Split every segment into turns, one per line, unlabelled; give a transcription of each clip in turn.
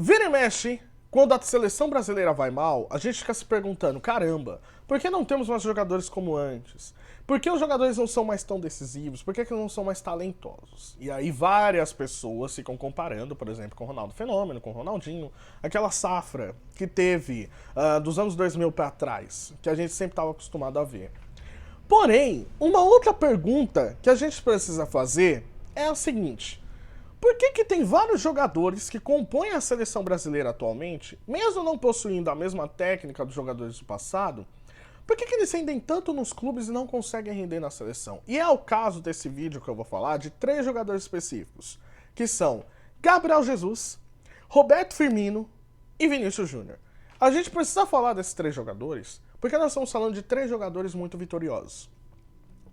Vira e mexe, quando a seleção brasileira vai mal, a gente fica se perguntando, caramba, por que não temos mais jogadores como antes? Por que os jogadores não são mais tão decisivos? Por que não são mais talentosos? E aí várias pessoas ficam comparando, por exemplo, com o Ronaldo Fenômeno, com o Ronaldinho, aquela safra que teve dos anos 2000 para trás, que a gente sempre estava acostumado a ver. Porém, uma outra pergunta que a gente precisa fazer é a seguinte: por que tem vários jogadores que compõem a seleção brasileira atualmente, mesmo não possuindo a mesma técnica dos jogadores do passado, por que eles rendem tanto nos clubes e não conseguem render na seleção? E é o caso desse vídeo que eu vou falar de 3 jogadores específicos, que são Gabriel Jesus, Roberto Firmino e Vinícius Júnior. A gente precisa falar desses 3 jogadores, porque nós estamos falando de 3 jogadores muito vitoriosos.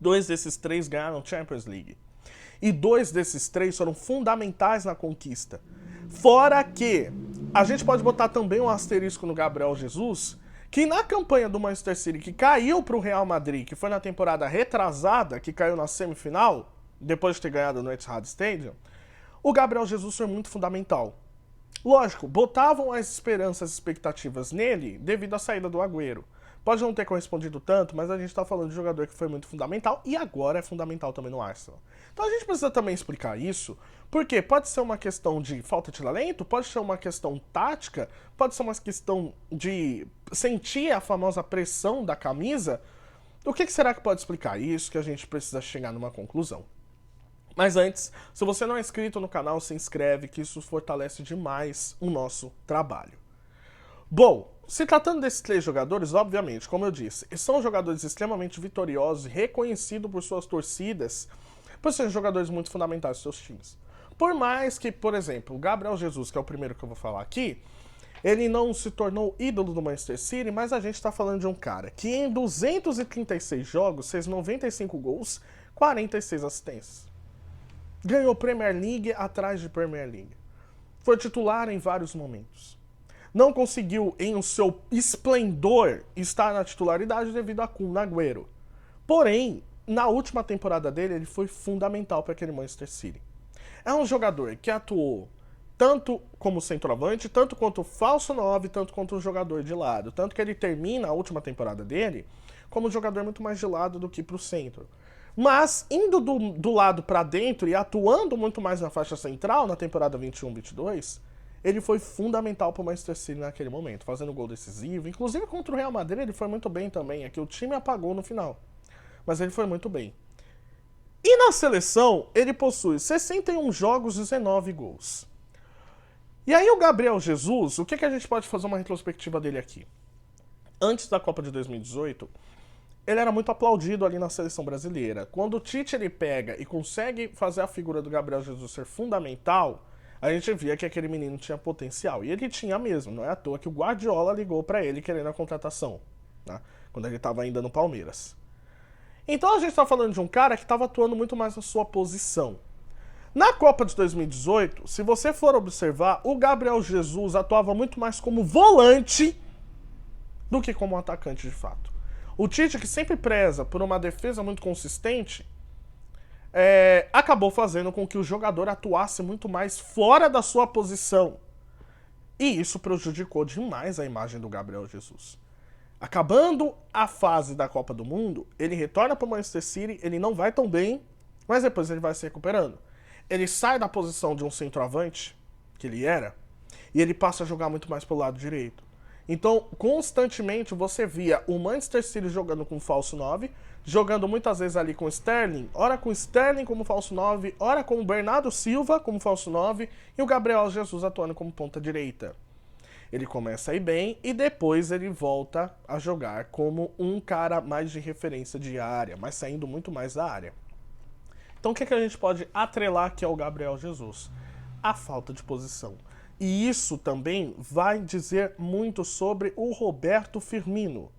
2 desses 3 ganharam Champions League. E 2 desses 3 foram fundamentais na conquista. Fora que a gente pode botar também um asterisco no Gabriel Jesus, que na campanha do Manchester City, que caiu para o Real Madrid, que foi na temporada retrasada, que caiu na semifinal, depois de ter ganhado no Etihad Stadium, o Gabriel Jesus foi muito fundamental. Lógico, botavam as esperanças e expectativas nele devido à saída do Agüero. Pode não ter correspondido tanto, mas a gente está falando de um jogador que foi muito fundamental e agora é fundamental também no Arsenal. Então a gente precisa também explicar isso, porque pode ser uma questão de falta de talento, pode ser uma questão tática, pode ser uma questão de sentir a famosa pressão da camisa. O que será que pode explicar isso, que a gente precisa chegar numa conclusão? Mas antes, se você não é inscrito no canal, se inscreve, que isso fortalece demais o nosso trabalho. Bom, se tratando desses 3 jogadores, obviamente, como eu disse, são jogadores extremamente vitoriosos e reconhecidos por suas torcidas, por serem jogadores muito fundamentais dos seus times. Por mais que, por exemplo, o Gabriel Jesus, que é o primeiro que eu vou falar aqui, ele não se tornou ídolo do Manchester City, mas a gente está falando de um cara que em 236 jogos fez 95 gols, 46 assistências. Ganhou Premier League atrás de Premier League. Foi titular em vários momentos. Não conseguiu, em o seu esplendor, estar na titularidade devido a Kun Agüero. Porém, na última temporada dele, ele foi fundamental para aquele Manchester City. É um jogador que atuou tanto como centroavante, tanto quanto falso 9, tanto quanto um jogador de lado. Tanto que ele termina a última temporada dele como um jogador muito mais de lado do que para o centro. Mas, indo do lado para dentro e atuando muito mais na faixa central, na temporada 21-22, ele foi fundamental para o Manchester City naquele momento, fazendo gol decisivo. Inclusive contra o Real Madrid ele foi muito bem também, é que o time apagou no final. Mas ele foi muito bem. E na seleção, ele possui 61 jogos, 19 gols. E aí o Gabriel Jesus, o que a gente pode fazer uma retrospectiva dele aqui? Antes da Copa de 2018, ele era muito aplaudido ali na seleção brasileira. Quando o Tite ele pega e consegue fazer a figura do Gabriel Jesus ser fundamental, a gente via que aquele menino tinha potencial. E ele tinha mesmo, não é à toa que o Guardiola ligou para ele querendo a contratação, né? Quando ele estava ainda no Palmeiras. Então a gente está falando de um cara que estava atuando muito mais na sua posição. Na Copa de 2018, se você for observar, o Gabriel Jesus atuava muito mais como volante do que como atacante de fato. O Tite, que sempre preza por uma defesa muito consistente, acabou fazendo com que o jogador atuasse muito mais fora da sua posição. E isso prejudicou demais a imagem do Gabriel Jesus. Acabando a fase da Copa do Mundo, ele retorna para o Manchester City, ele não vai tão bem, mas depois ele vai se recuperando. Ele sai da posição de um centroavante, que ele era, e ele passa a jogar muito mais pelo lado direito. Então, constantemente você via o Manchester City jogando com falso 9, jogando muitas vezes ali com Sterling, ora com Sterling como falso 9, ora com o Bernardo Silva como falso 9 e o Gabriel Jesus atuando como ponta direita. Ele começa a ir bem e depois ele volta a jogar como um cara mais de referência de área, mas saindo muito mais da área. Então o que a gente pode atrelar aqui ao Gabriel Jesus? A falta de posição. E isso também vai dizer muito sobre o Roberto Firmino.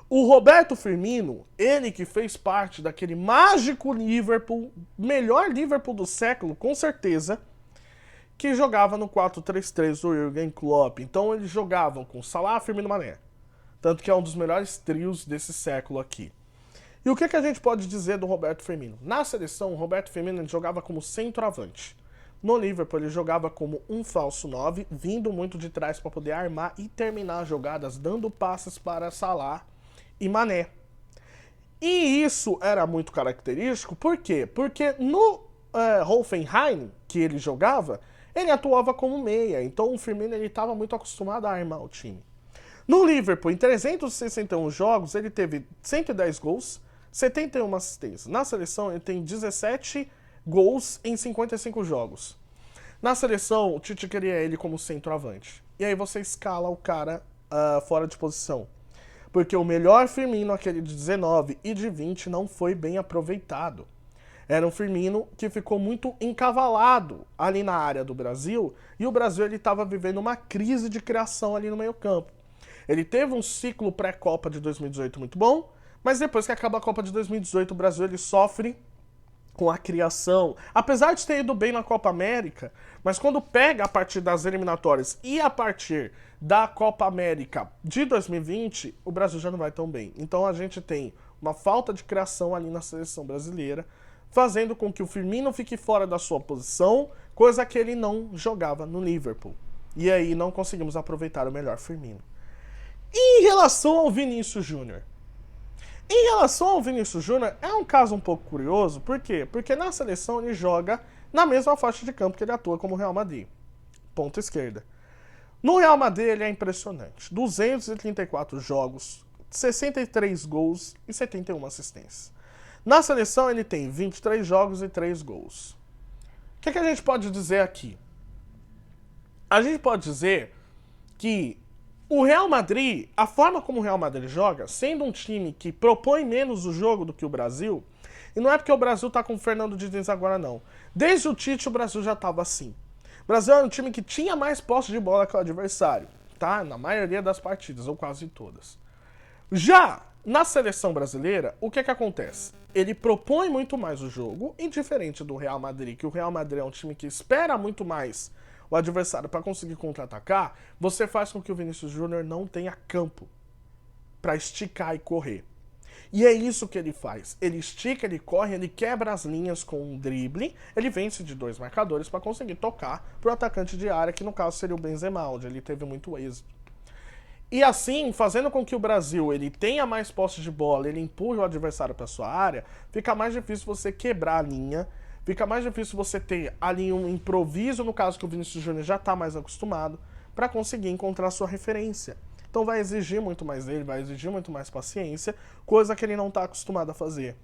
O Roberto Firmino, ele que fez parte daquele mágico Liverpool, melhor Liverpool do século, com certeza, que jogava no 4-3-3 do Jürgen Klopp. Então eles jogavam com Salah, Firmino e Mané. Tanto que é um dos melhores trios desse século aqui. E o que a gente pode dizer do Roberto Firmino? Na seleção, o Roberto Firmino jogava como centroavante. No Liverpool, ele jogava como um falso 9, vindo muito de trás para poder armar e terminar as jogadas, dando passes para Salah e Mané. E isso era muito característico, por quê? Porque no Hoffenheim, que ele jogava, ele atuava como meia, então o Firmino estava muito acostumado a armar o time. No Liverpool, em 361 jogos, ele teve 110 gols, 71 assistências. Na seleção, ele tem 17 gols em 55 jogos. Na seleção, o Tite queria ele como centroavante. E aí você escala o cara fora de posição. Porque o melhor Firmino, aquele de 19 e de 20, não foi bem aproveitado. Era um Firmino que ficou muito encavalado ali na área do Brasil, e o Brasil estava vivendo uma crise de criação ali no meio-campo. Ele teve um ciclo pré-Copa de 2018 muito bom, mas depois que acaba a Copa de 2018, o Brasil ele sofre com a criação. Apesar de ter ido bem na Copa América, mas quando pega a partir das eliminatórias e a partir da Copa América de 2020, o Brasil já não vai tão bem. Então a gente tem uma falta de criação ali na seleção brasileira, fazendo com que o Firmino fique fora da sua posição, coisa que ele não jogava no Liverpool. E aí não conseguimos aproveitar o melhor Firmino. E em relação ao Vinícius Júnior? Em relação ao Vinícius Júnior, é um caso um pouco curioso, por quê? Porque na seleção ele joga na mesma faixa de campo que ele atua como Real Madrid, ponta esquerda. No Real Madrid ele é impressionante, 234 jogos, 63 gols e 71 assistências. Na seleção ele tem 23 jogos e 3 gols. O que a gente pode dizer aqui? A gente pode dizer que o Real Madrid, a forma como o Real Madrid joga, sendo um time que propõe menos o jogo do que o Brasil, e não é porque o Brasil tá com o Fernando Diniz agora não. Desde o Tite o Brasil já tava assim. O Brasil era um time que tinha mais posse de bola que o adversário, tá? Na maioria das partidas, ou quase todas. Já na seleção brasileira, o que acontece? Ele propõe muito mais o jogo, e diferente do Real Madrid, que o Real Madrid é um time que espera muito mais o adversário para conseguir contra-atacar, você faz com que o Vinícius Júnior não tenha campo para esticar e correr. E é isso que ele faz. Ele estica, ele corre, ele quebra as linhas com um drible, ele vence de 2 marcadores para conseguir tocar pro atacante de área, que no caso seria o Benzema, onde ele teve muito êxito. E assim, fazendo com que o Brasil ele tenha mais posse de bola, ele empurre o adversário para sua área, fica mais difícil você quebrar a linha, fica mais difícil você ter ali um improviso, no caso que o Vinícius Júnior já está mais acostumado, para conseguir encontrar sua referência. Então vai exigir muito mais dele, vai exigir muito mais paciência, coisa que ele não está acostumado a fazer.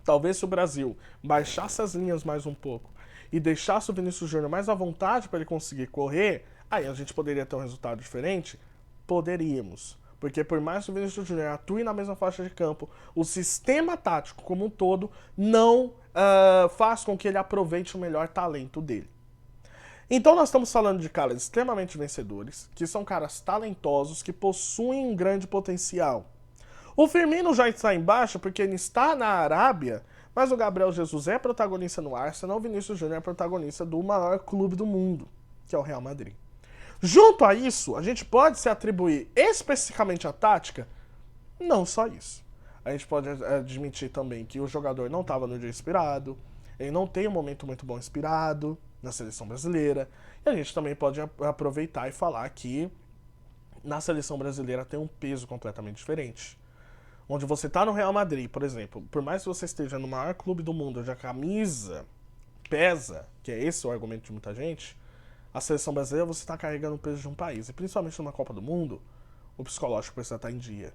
Talvez se o Brasil baixasse as linhas mais um pouco e deixasse o Vinícius Júnior mais à vontade para ele conseguir correr, aí a gente poderia ter um resultado diferente? Poderíamos. Porque por mais que o Vinícius Júnior atue na mesma faixa de campo, o sistema tático como um todo não faz com que ele aproveite o melhor talento dele. Então nós estamos falando de caras extremamente vencedores, que são caras talentosos, que possuem um grande potencial. O Firmino já está em baixa porque ele está na Arábia, mas o Gabriel Jesus é protagonista no Arsenal, o Vinícius Júnior é protagonista do maior clube do mundo, que é o Real Madrid. Junto a isso, a gente pode se atribuir especificamente à tática? Não só isso. A gente pode admitir também que o jogador não estava no dia inspirado, ele não tem um momento muito bom inspirado na seleção brasileira, e a gente também pode aproveitar e falar que na seleção brasileira tem um peso completamente diferente. Onde você está no Real Madrid, por exemplo, por mais que você esteja no maior clube do mundo, onde a camisa pesa, que é esse o argumento de muita gente, a seleção brasileira você está carregando o peso de um país. E principalmente numa Copa do Mundo, o psicológico precisa estar em dia.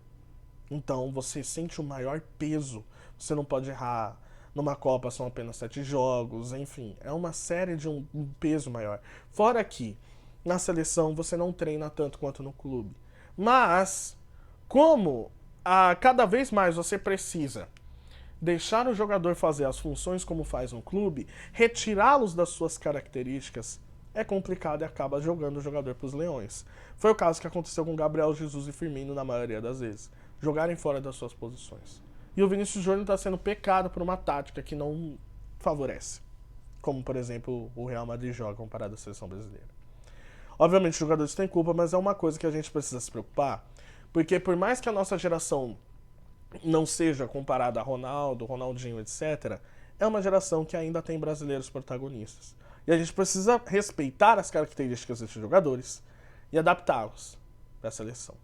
Então você sente o maior peso. Você não pode errar. Numa Copa são apenas 7 jogos. Enfim, é uma série de um peso maior. Fora que na seleção você não treina tanto quanto no clube. Mas, como cada vez mais você precisa deixar o jogador fazer as funções como faz no clube, retirá-los das suas características, é complicado e acaba jogando o jogador para os leões. Foi o caso que aconteceu com Gabriel Jesus e Firmino na maioria das vezes. Jogarem fora das suas posições. E o Vinícius Júnior está sendo pecado por uma tática que não favorece. Como, por exemplo, o Real Madrid joga comparado à seleção brasileira. Obviamente os jogadores têm culpa, mas é uma coisa que a gente precisa se preocupar. Porque por mais que a nossa geração não seja comparada a Ronaldo, Ronaldinho, etc., é uma geração que ainda tem brasileiros protagonistas. E a gente precisa respeitar as características desses jogadores e adaptá-los para a seleção.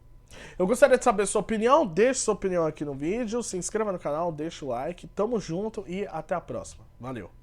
Eu gostaria de saber a sua opinião, deixe sua opinião aqui no vídeo, se inscreva no canal, deixa o like, tamo junto e até a próxima. Valeu!